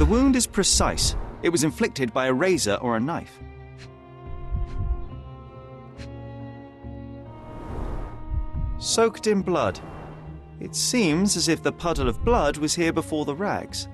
wound is precise. It was inflicted by a razor or a knife. Soaked in blood. It seems as if the puddle of blood was here before the rags.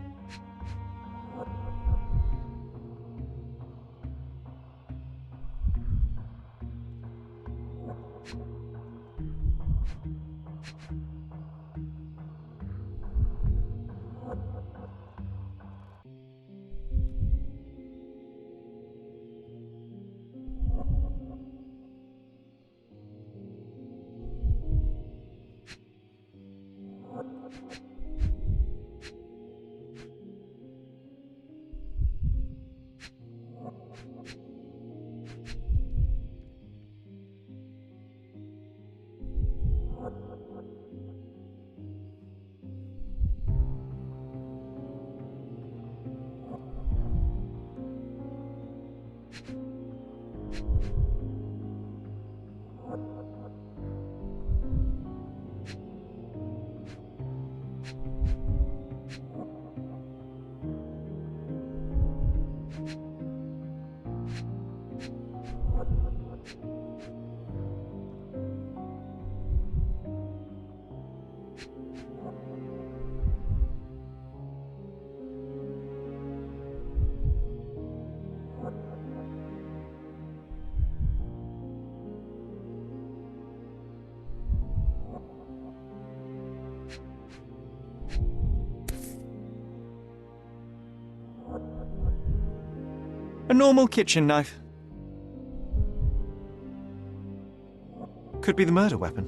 A normal kitchen knife. Could be the murder weapon.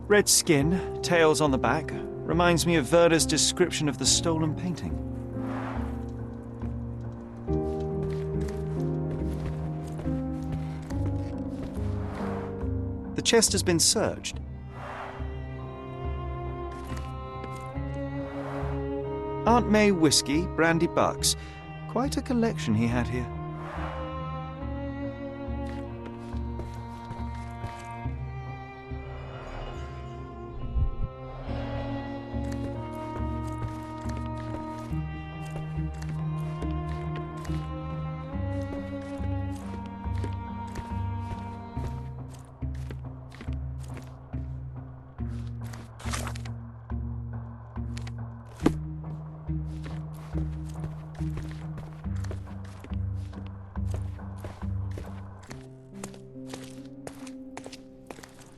Red skin, tails on the back, reminds me of Werder's description of the stolen painting. The chest has been searched. Aunt May whiskey, brandy bucks. Quite a collection he had here.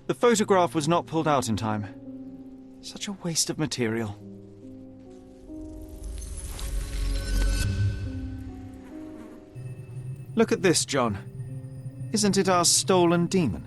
The photograph was not pulled out in time. Such a waste of material. Look at this, John. Isn't it our stolen demon?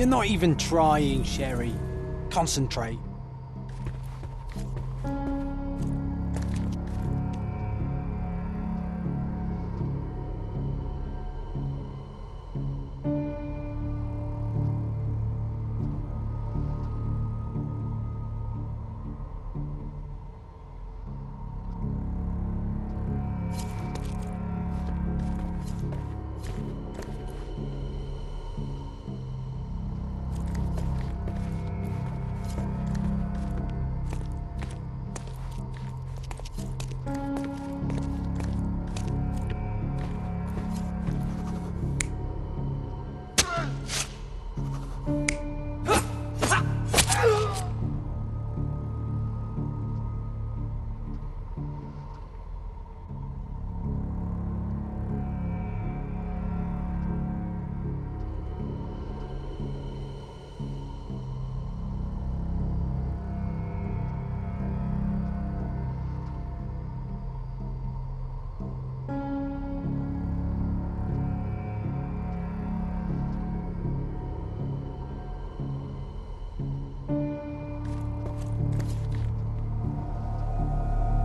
You're not even trying, Sherry. Concentrate.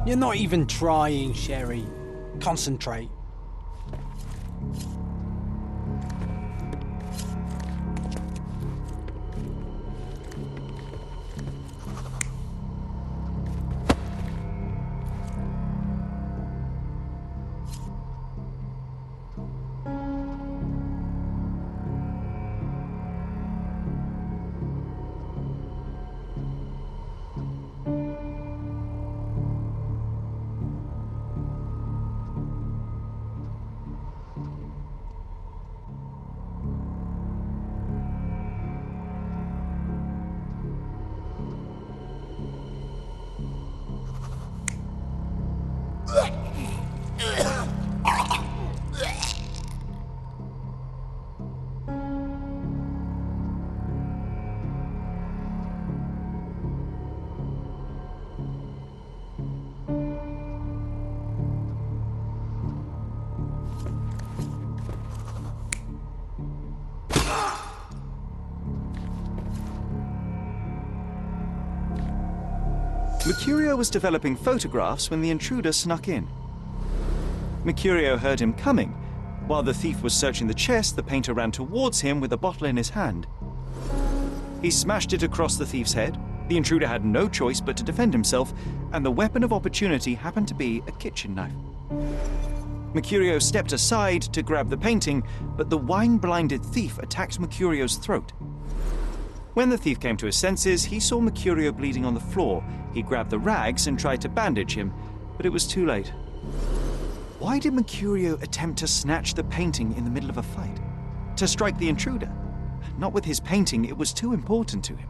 You're not even trying, Sherry. Concentrate. Mercurio was developing photographs when the intruder snuck in. Mercurio heard him coming. While the thief was searching the chest, the painter ran towards him with a bottle in his hand. He smashed it across the thief's head. The intruder had no choice but to defend himself, and the weapon of opportunity happened to be a kitchen knife. Mercurio stepped aside to grab the painting, but the wine-blinded thief attacked Mercurio's throat. When the thief came to his senses, he saw Mercurio bleeding on the floor. He grabbed the rags and tried to bandage him, but it was too late. Why did Mercurio attempt to snatch the painting in the middle of a fight? To strike the intruder? Not with his painting, it was too important to him.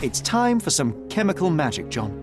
It's time for some chemical magic, John.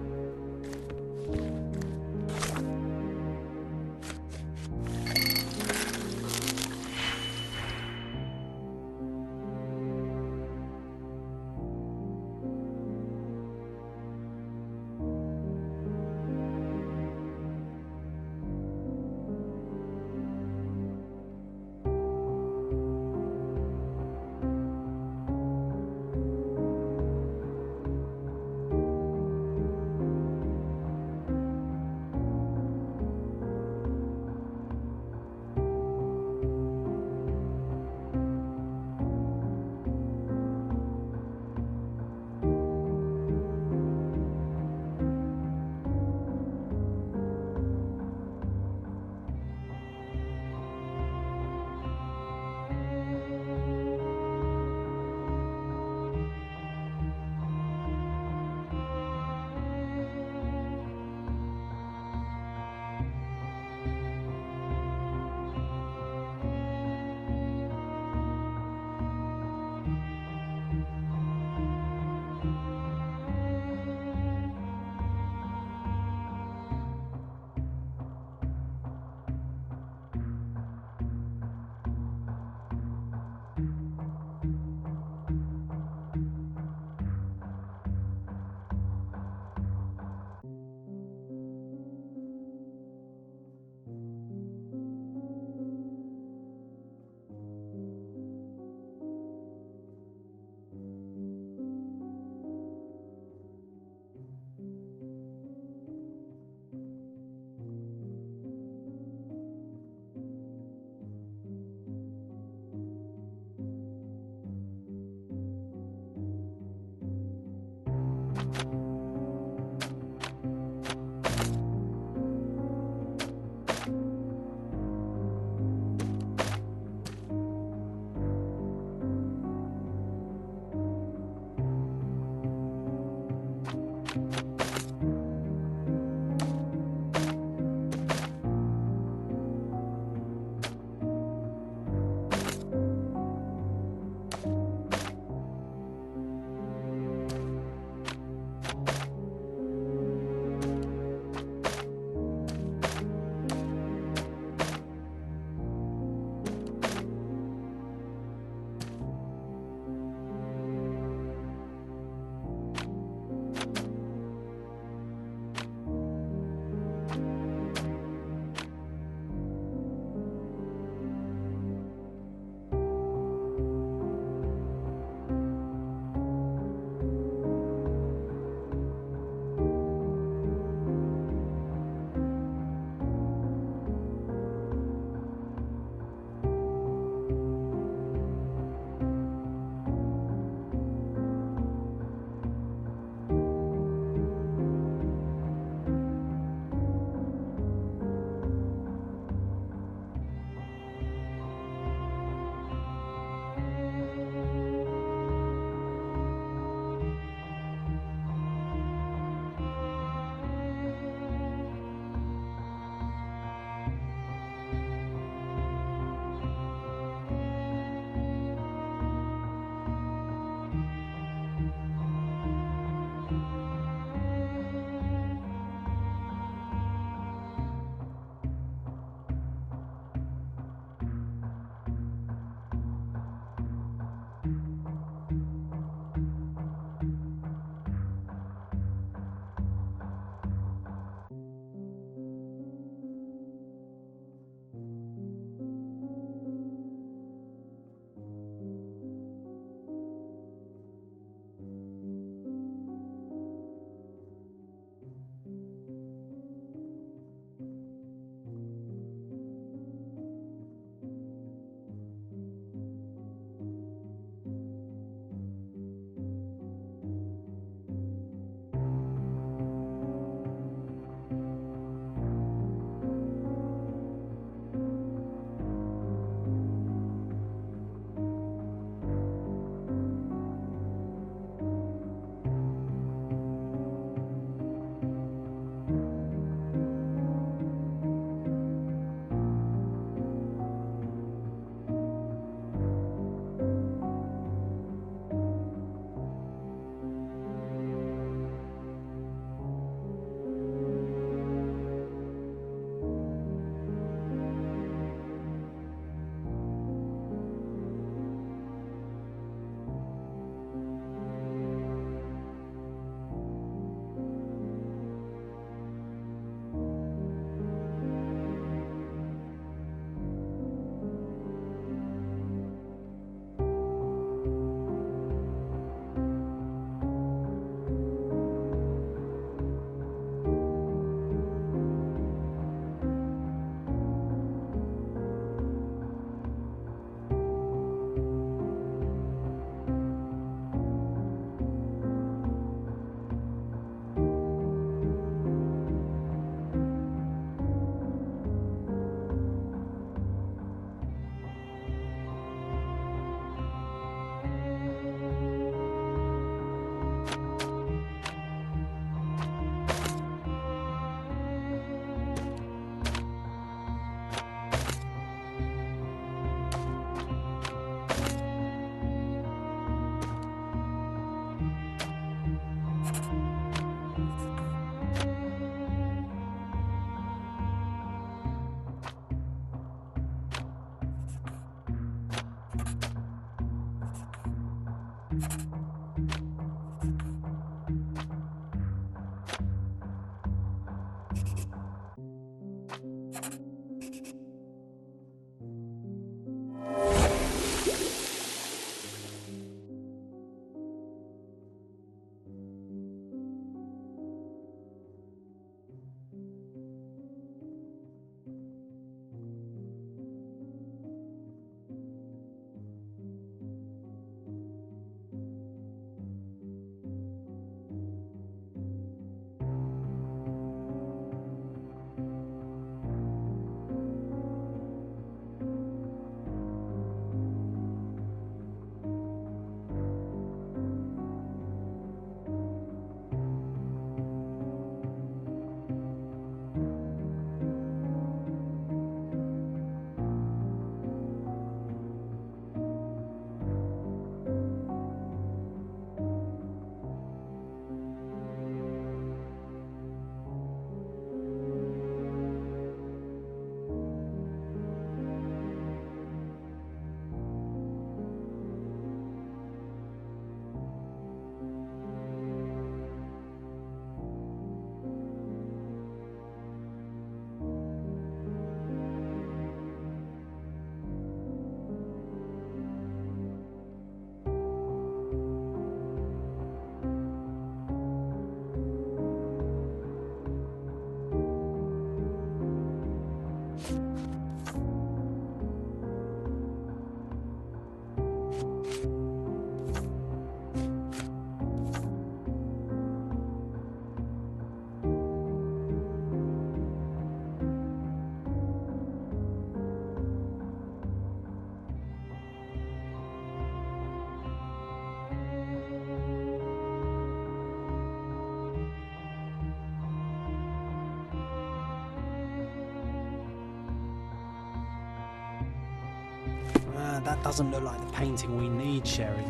That doesn't look like the painting we need, Sherry.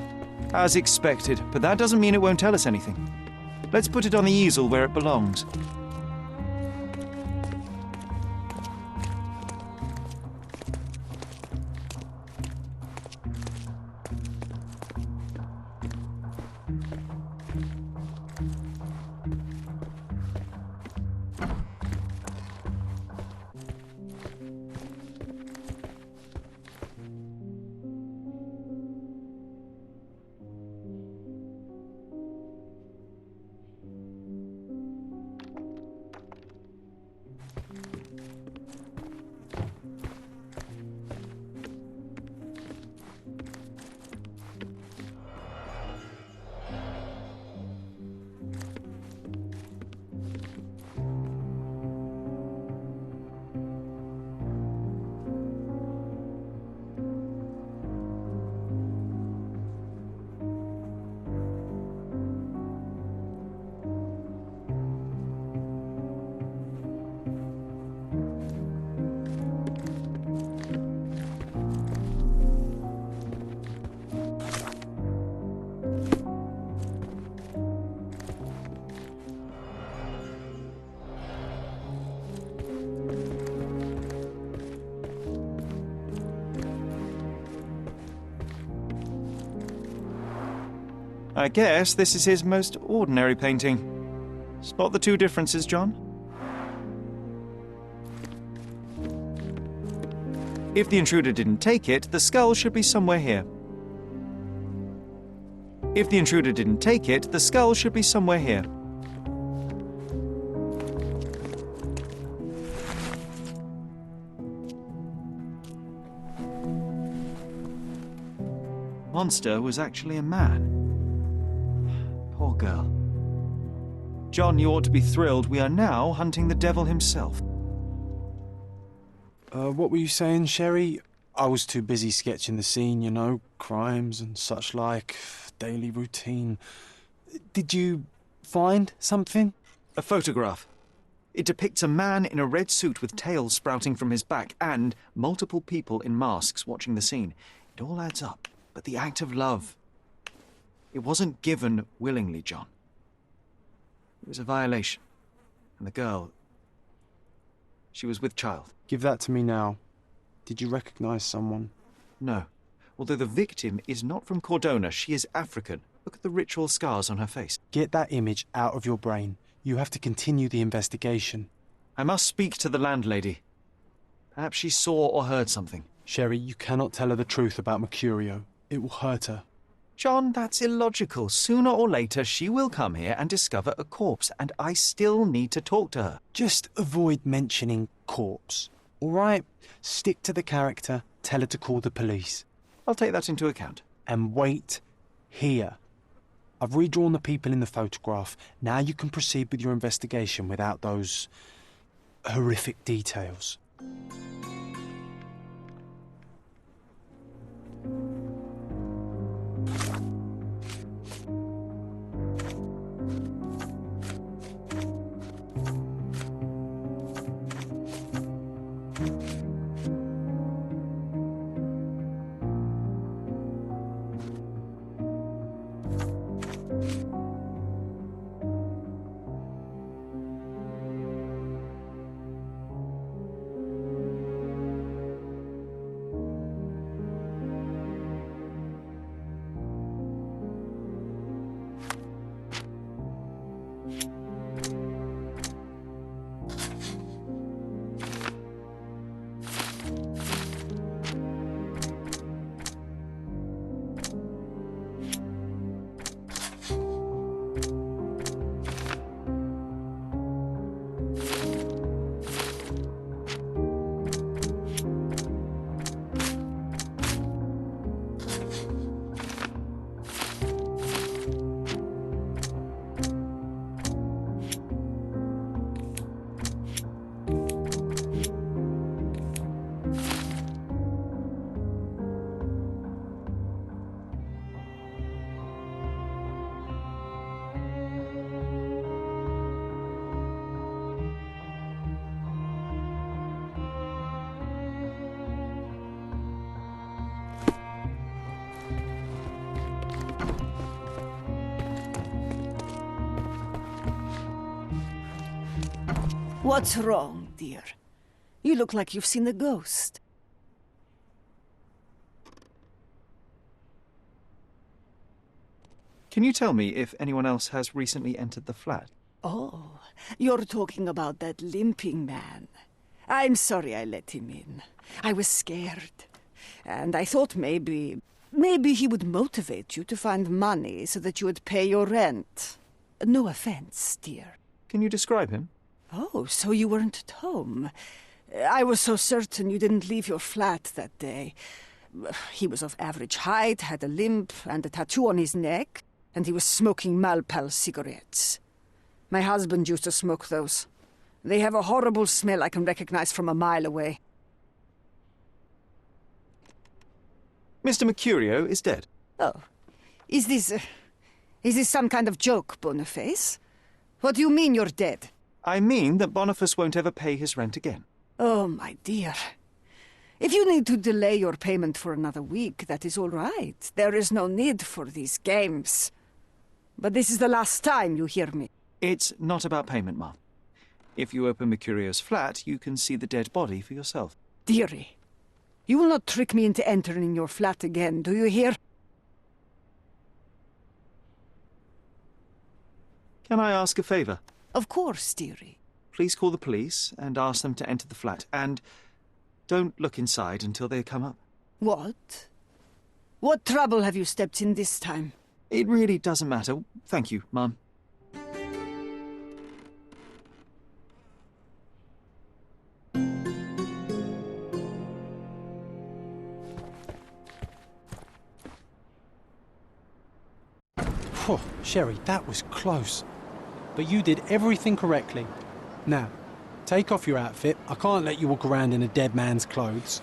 As expected, but that doesn't mean it won't tell us anything. Let's put it on the easel where it belongs. I guess this is his most ordinary painting. Spot the two differences, John? If the intruder didn't take it, the skull should be somewhere here. If the intruder didn't take it, the skull should be somewhere here. Monster was actually a man. Poor girl. John, you ought to be thrilled. We are now hunting the devil himself. What were you saying, Sherry? I was too busy sketching the scene, you know, crimes and such like, daily routine. Did you find something? A photograph. It depicts a man in a red suit with tails sprouting from his back and multiple people in masks watching the scene. It all adds up. But the act of love, it wasn't given willingly, John. It was a violation. And the girl, she was with child. Give that to me now. Did you recognize someone? No. Although the victim is not from Cordona, she is African. Look at the ritual scars on her face. Get that image out of your brain. You have to continue the investigation. I must speak to the landlady. Perhaps she saw or heard something. Sherry, you cannot tell her the truth about Mercurio. It will hurt her. John, that's illogical. Sooner or later, she will come here and discover a corpse, and I still need to talk to her. Just avoid mentioning corpse, all right? Stick to the character, tell her to call the police. I'll take that into account. And wait here. I've redrawn the people in the photograph. Now you can proceed with your investigation without those horrific details. What's wrong, dear? You look like you've seen a ghost. Can you tell me if anyone else has recently entered the flat? Oh, you're talking about that limping man. I'm sorry I let him in. I was scared. And I thought maybe he would motivate you to find money so that you would pay your rent. No offense, dear. Can you describe him? Oh, so you weren't at home. I was so certain you didn't leave your flat that day. He was of average height, had a limp and a tattoo on his neck, and he was smoking Malpal cigarettes. My husband used to smoke those. They have a horrible smell I can recognize from a mile away. Mr. Mercurio is dead. Oh, is this some kind of joke, Boniface? What do you mean you're dead? I mean that Boniface won't ever pay his rent again. Oh, my dear. If you need to delay your payment for another week, that is all right. There is no need for these games. But this is the last time you hear me. It's not about payment, Mom. If you open Mercurio's flat, you can see the dead body for yourself. Dearie, you will not trick me into entering your flat again, do you hear? Can I ask a favor? Of course, dearie. Please call the police and ask them to enter the flat. And don't look inside until they come up. What? What trouble have you stepped in this time? It really doesn't matter. Thank you, Mom. Phew, Sherry, that was close. But you did everything correctly. Now, take off your outfit. I can't let you walk around in a dead man's clothes.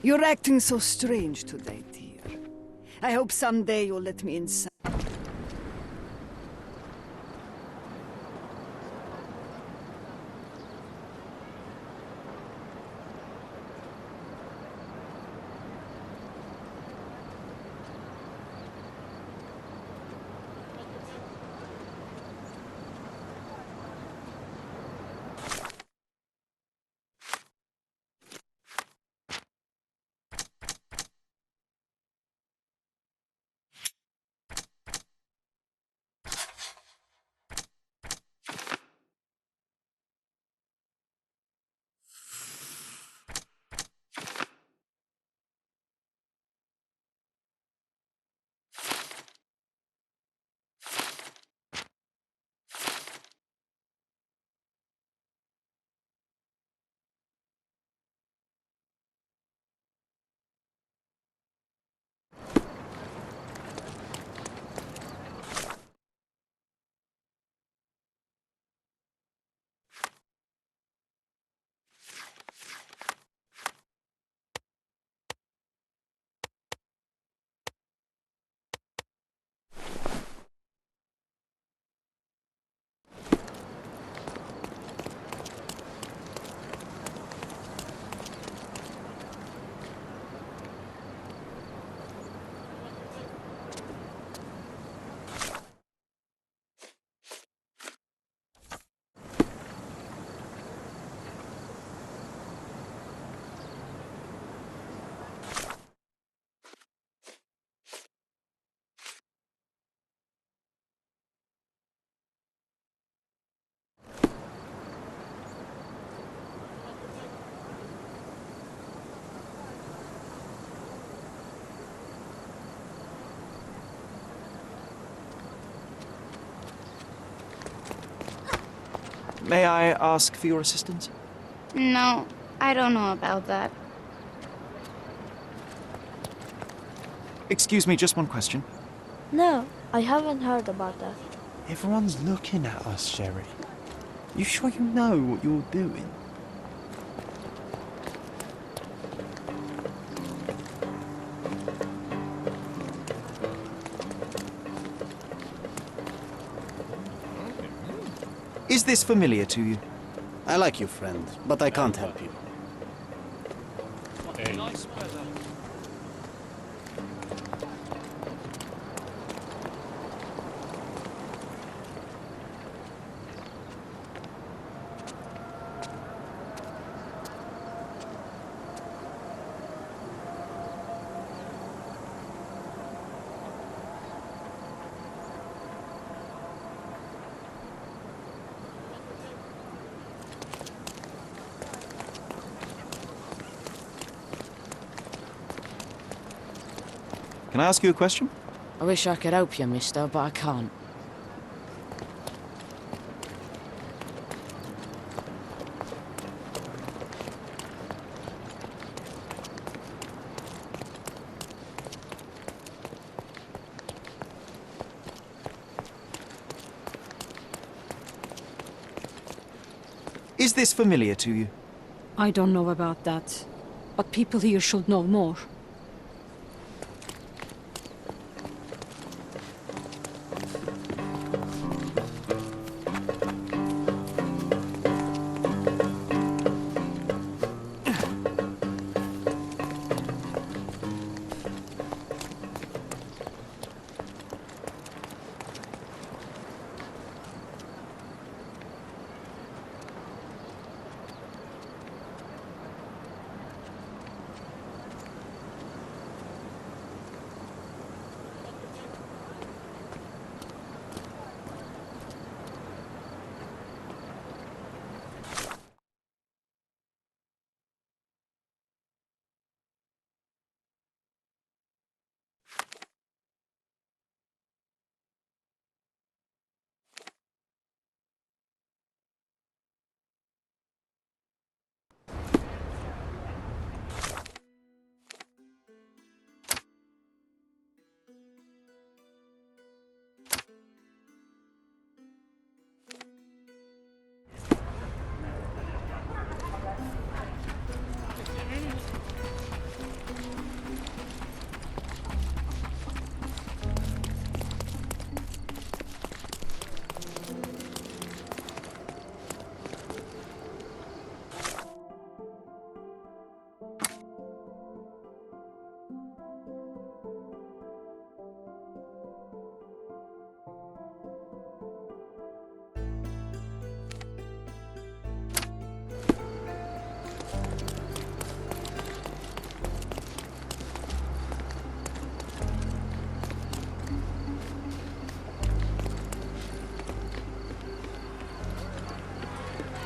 You're acting so strange today, dear. I hope someday you'll let me inside. May I ask for your assistance? No, I don't know about that. Excuse me, just one question. No, I haven't heard about that. Everyone's looking at us, Sherry. You sure you know what you're doing? Is this familiar to you? I like you, friend, but I can't help you. Nice weather. Can I ask you a question? I wish I could help you, mister, but I can't. Is this familiar to you? I don't know about that, but people here should know more.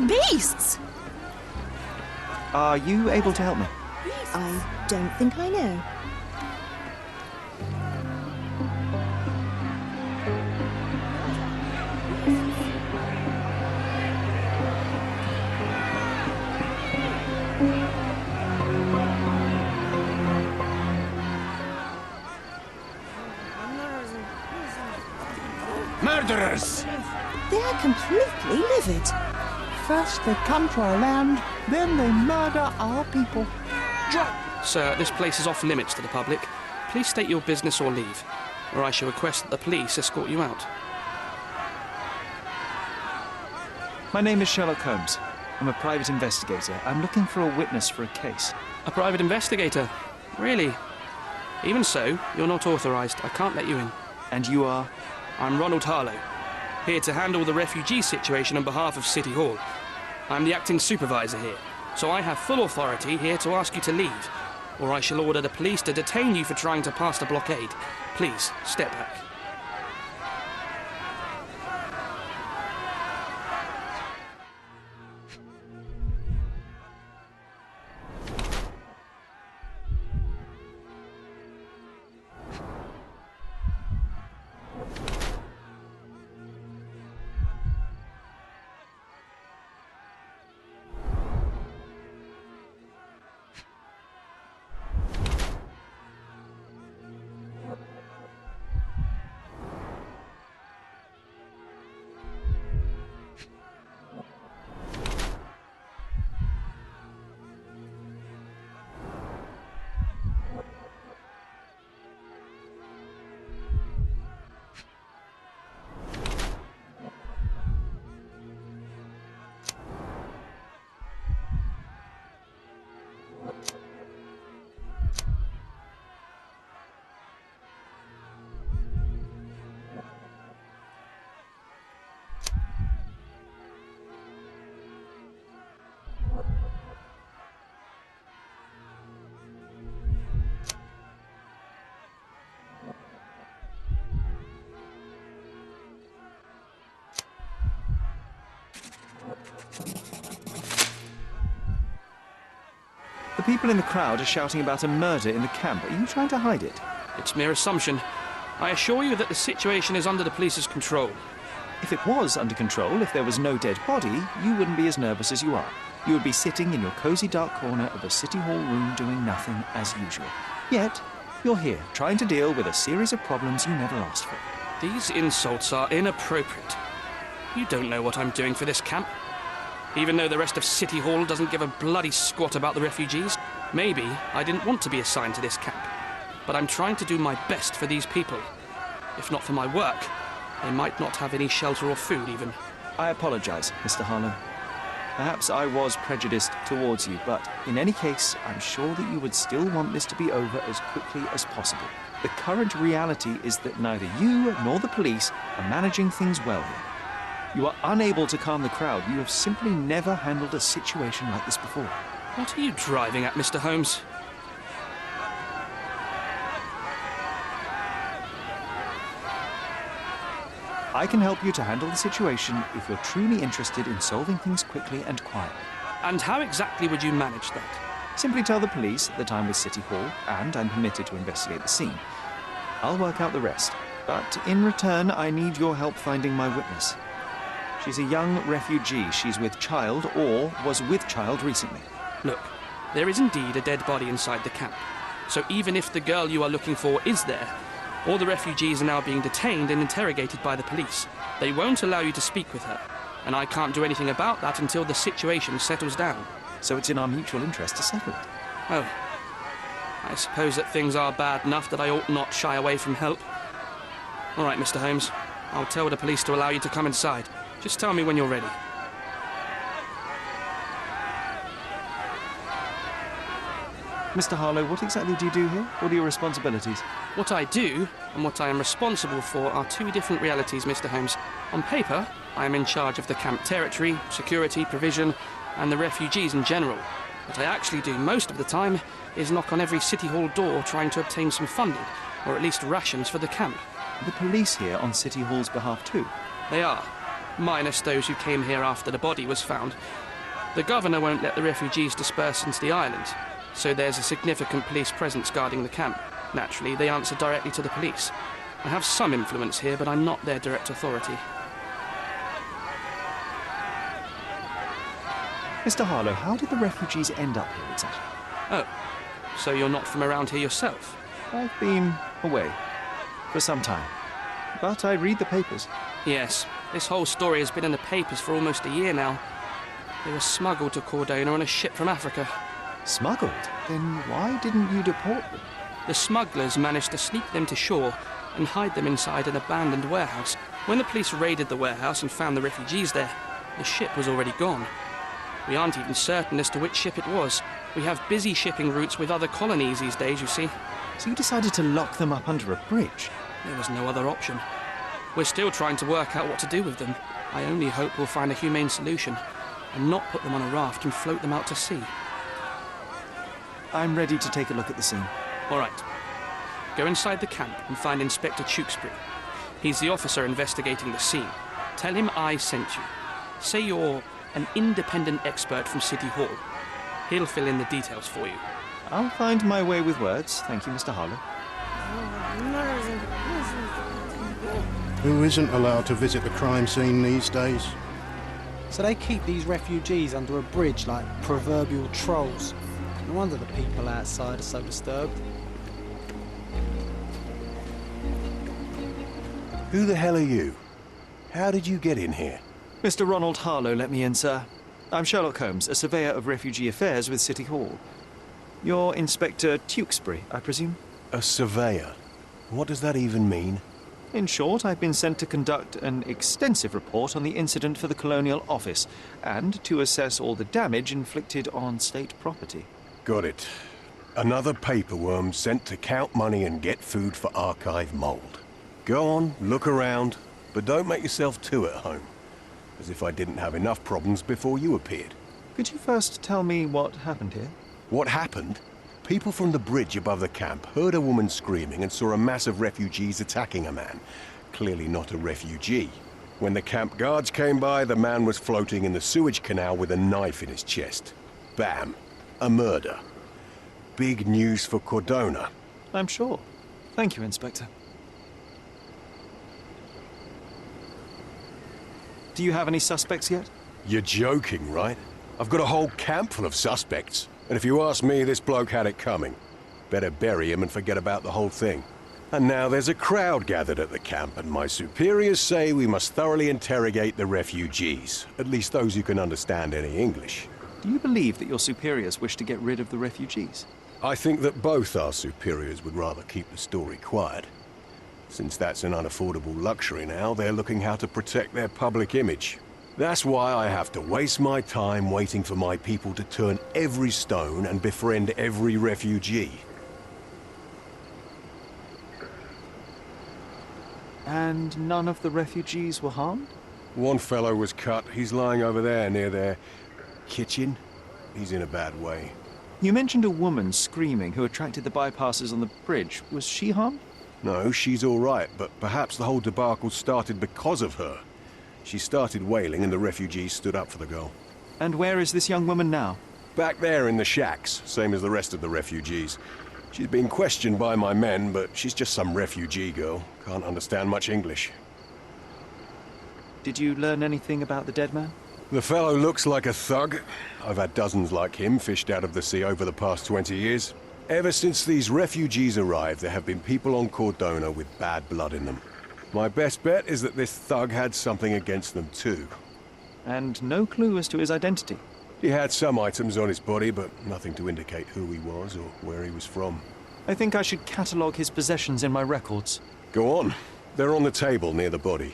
Beasts! Are you able to help me? I don't think I know. Murderers! They are completely livid. First they come to our land, then they murder our people. Sir, this place is off limits to the public. Please state your business or leave, or I shall request that the police escort you out. My name is Sherlock Holmes. I'm a private investigator. I'm looking for a witness for a case. A private investigator? Really? Even so, you're not authorised. I can't let you in. And you are? I'm Ronald Harlow, here to handle the refugee situation on behalf of City Hall. I'm the acting supervisor here, so I have full authority here to ask you to leave, or I shall order the police to detain you for trying to pass the blockade. Please, step back. people in the crowd are shouting about a murder in the camp. Are you trying to hide it? It's mere assumption. I assure you that the situation is under the police's control. If it was under control, if there was no dead body, you wouldn't be as nervous as you are. You would be sitting in your cosy dark corner of a City Hall room doing nothing as usual. Yet, you're here, trying to deal with a series of problems you never asked for. These insults are inappropriate. You don't know what I'm doing for this camp. Even though the rest of City Hall doesn't give a bloody squat about the refugees, maybe I didn't want to be assigned to this camp. But I'm trying to do my best for these people. If not for my work, they might not have any shelter or food even. I apologize, Mr. Harlow. Perhaps I was prejudiced towards you, but in any case, I'm sure that you would still want this to be over as quickly as possible. The current reality is that neither you nor the police are managing things well here. You are unable to calm the crowd. You have simply never handled a situation like this before. What are you driving at, Mr. Holmes? I can help you to handle the situation if you're truly interested in solving things quickly and quietly. And how exactly would you manage that? Simply tell the police that I'm with City Hall and I'm permitted to investigate the scene. I'll work out the rest, but in return I need your help finding my witness. She's a young refugee. She's with child or was with child recently. Look, there is indeed a dead body inside the camp. So even if the girl you are looking for is there, all the refugees are now being detained and interrogated by the police. They won't allow you to speak with her, and I can't do anything about that until the situation settles down. So it's in our mutual interest to settle it. Oh, I suppose that things are bad enough that I ought not shy away from help. All right, Mr. Holmes, I'll tell the police to allow you to come inside. Just tell me when you're ready. Mr. Harlow, what exactly do you do here? What are your responsibilities? What I do and what I am responsible for are two different realities, Mr. Holmes. On paper, I am in charge of the camp territory, security, provision, and the refugees in general. What I actually do most of the time is knock on every City Hall door trying to obtain some funding, or at least rations for the camp. The police here on City Hall's behalf too? They are, minus those who came here after the body was found. The governor won't let the refugees disperse into the island, so there's a significant police presence guarding the camp. Naturally, they answer directly to the police. I have some influence here, but I'm not their direct authority. Mr. Harlow, how did the refugees end up here exactly? Oh, so you're not from around here yourself? I've been away for some time, but I read the papers. Yes, this whole story has been in the papers for almost a year now. They were smuggled to Cordona on a ship from Africa. Smuggled? Then why didn't you deport them? The smugglers managed to sneak them to shore and hide them inside an abandoned warehouse. When the police raided the warehouse and found the refugees there, the ship was already gone. We aren't even certain as to which ship it was. We have busy shipping routes with other colonies these days, you see. So you decided to lock them up under a bridge? There was no other option. We're still trying to work out what to do with them. I only hope we'll find a humane solution and not put them on a raft and float them out to sea. I'm ready to take a look at the scene. All right. Go inside the camp and find Inspector Tewkesbury. He's the officer investigating the scene. Tell him I sent you. Say you're an independent expert from City Hall. He'll fill in the details for you. I'll find my way with words. Thank you, Mr. Harlow. Who isn't allowed to visit the crime scene these days? So they keep these refugees under a bridge like proverbial trolls. No wonder the people outside are so disturbed. Who the hell are you? How did you get in here? Mr. Ronald Harlow let me in, sir. I'm Sherlock Holmes, a surveyor of refugee affairs with City Hall. You're Inspector Tewkesbury, I presume? A surveyor? What does that even mean? In short, I've been sent to conduct an extensive report on the incident for the Colonial Office and to assess all the damage inflicted on state property. Got it. Another paperworm sent to count money and get food for archive mold. Go on, look around, but don't make yourself too at home. As if I didn't have enough problems before you appeared. Could you first tell me what happened here? What happened? People from the bridge above the camp heard a woman screaming and saw a mass of refugees attacking a man. Clearly not a refugee. When the camp guards came by, the man was floating in the sewage canal with a knife in his chest. Bam. A murder. big news for Cordona. I'm sure. Thank you, Inspector. Do you have any suspects yet? You're joking, right? I've got a whole camp full of suspects. And if you ask me, this bloke had it coming. Better bury him and forget about the whole thing. And now there's a crowd gathered at the camp, and my superiors say we must thoroughly interrogate the refugees. At least those who can understand any English. Do you believe that your superiors wish to get rid of the refugees? I think that both our superiors would rather keep the story quiet. Since that's an unaffordable luxury now, they're looking how to protect their public image. That's why I have to waste my time waiting for my people to turn every stone and befriend every refugee. And none of the refugees were harmed? One fellow was cut. He's lying over there near their kitchen. He's in a bad way. You mentioned a woman screaming who attracted the bypassers on the bridge. Was she harmed? No, she's all right, but perhaps the whole debacle started because of her. She started wailing and the refugees stood up for the girl. And where is this young woman now? Back there in the shacks, same as the rest of the refugees. She's being questioned by my men, but she's just some refugee girl. Can't understand much English. Did you learn anything about the dead man? The fellow looks like a thug. I've had dozens like him fished out of the sea over the past 20 years. Ever since these refugees arrived, there have been people on Cordona with bad blood in them. My best bet is that this thug had something against them too. And no clue as to his identity? He had some items on his body, but nothing to indicate who he was or where he was from. I think I should catalogue his possessions in my records. Go on. They're on the table near the body.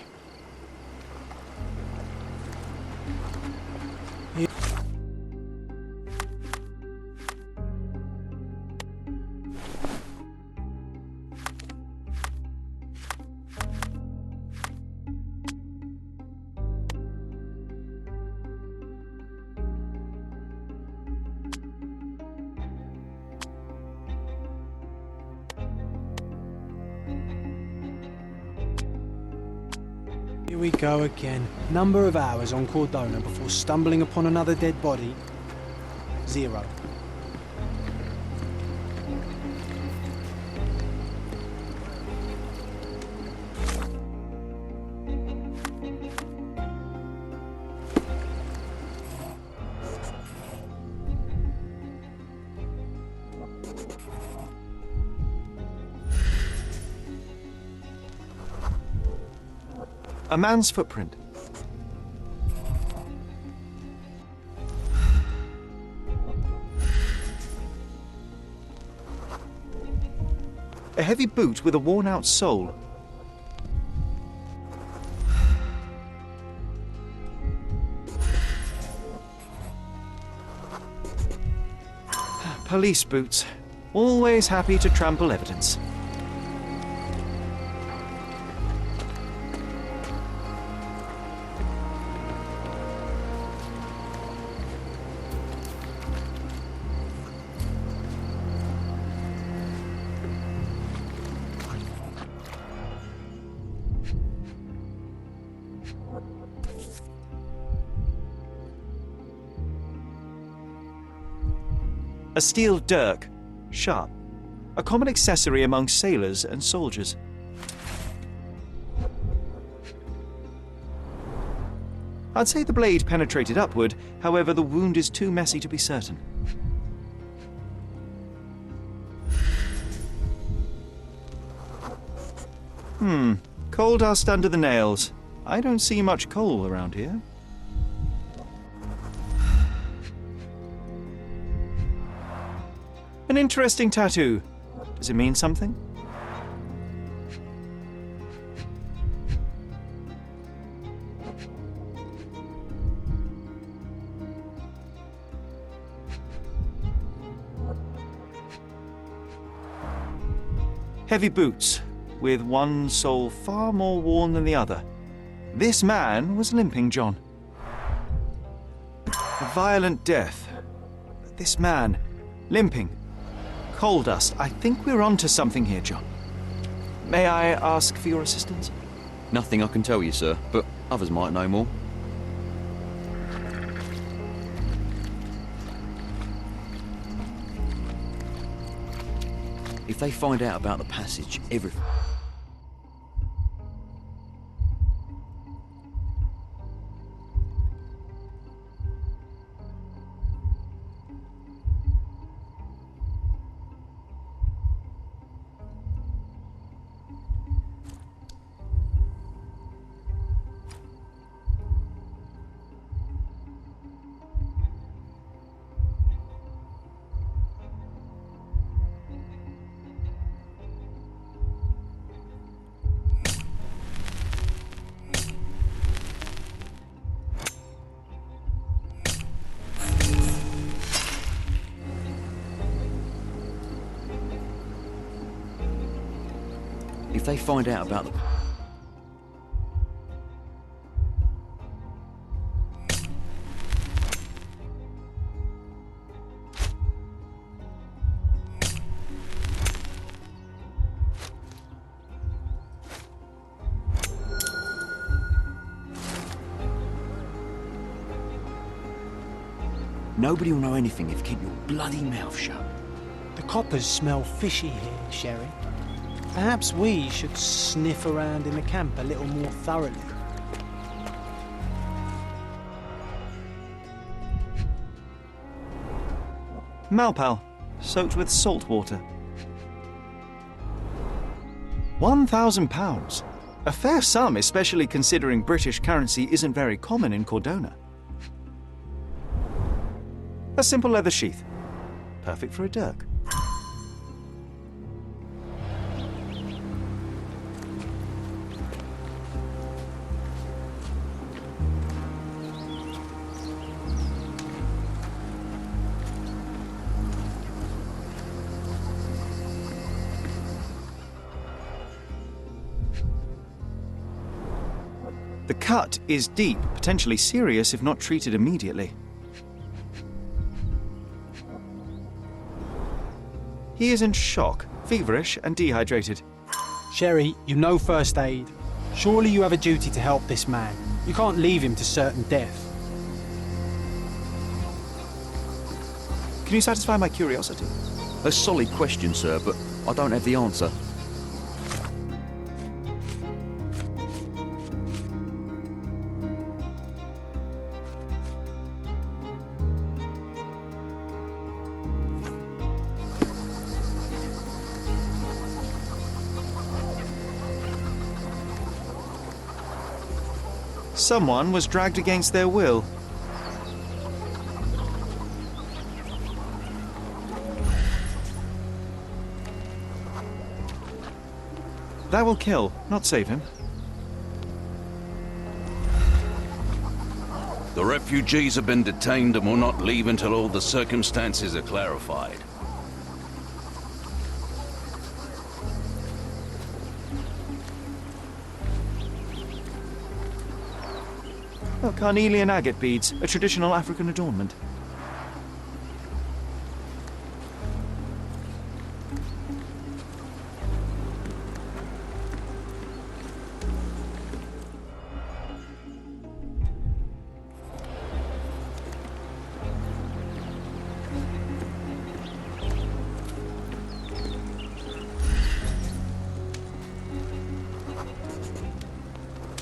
Here we go again. Number of hours on Cordona before stumbling upon another dead body? 0. A man's footprint. A heavy boot with a worn-out sole. Police boots. Always happy to trample evidence. A steel dirk, sharp, a common accessory among sailors and soldiers. I'd say the blade penetrated upward, however the wound is too messy to be certain. Coal dust under the nails. I don't see much coal around here. An interesting tattoo. Does it mean something? Heavy boots, with one sole far more worn than the other. This man was limping, John. A violent death. This man, limping. Coal dust. I think we're onto something here, John. May I ask for your assistance? Nothing I can tell you, sir, but others might know more. If they find out about the passage, everything... If they find out about the... Nobody will know anything if you keep your bloody mouth shut. The coppers smell fishy here, Sherry. Perhaps we should sniff around in the camp a little more thoroughly. Malpal, soaked with salt water. £1,000. A fair sum, especially considering British currency isn't very common in Cordona. A simple leather sheath. Perfect for a dirk. The cut is deep, potentially serious if not treated immediately. He is in shock, feverish and dehydrated. Sherry, you know first aid. Surely you have a duty to help this man. You can't leave him to certain death. Can you satisfy my curiosity? A solid question, sir, but I don't have the answer. Someone was dragged against their will. That will kill, not save him. The refugees have been detained and will not leave until all the circumstances are clarified. Oh, carnelian agate beads, a traditional African adornment.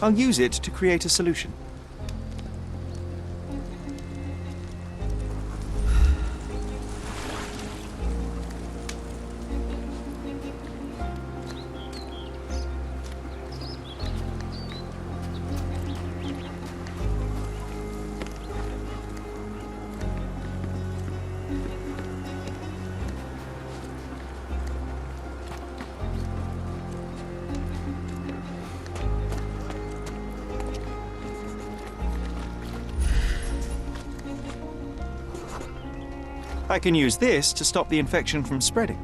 I'll use it to create a solution. I can use this to stop the infection from spreading.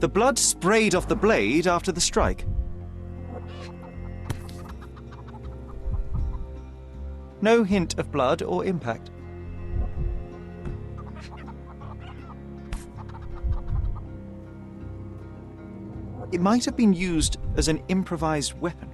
The blood sprayed off the blade after the strike. No hint of blood or impact. It might have been used as an improvised weapon.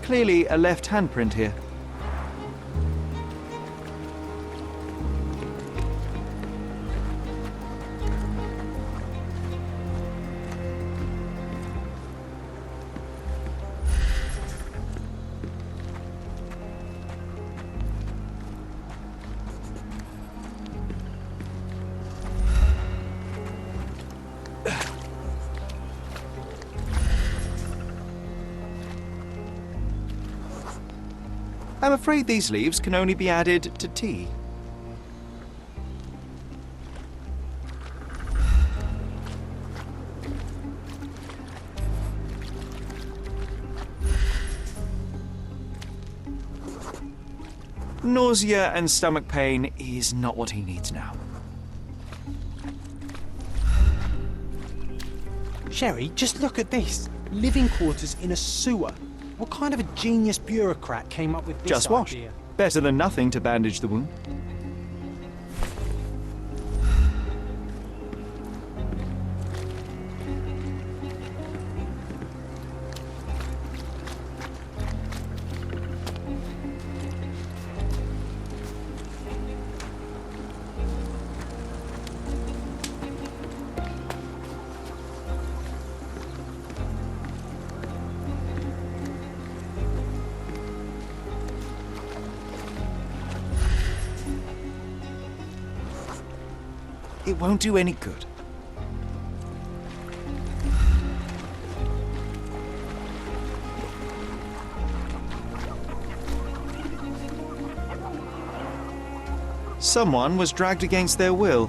Clearly a left handprint here. I'm afraid these leaves can only be added to tea. Nausea and stomach pain is not what he needs now. Sherry, just look at this. Living quarters in a sewer. What kind of a genius bureaucrat came up with this Just wash. idea? Better than nothing to bandage the wound. It won't do any good. Someone was dragged against their will.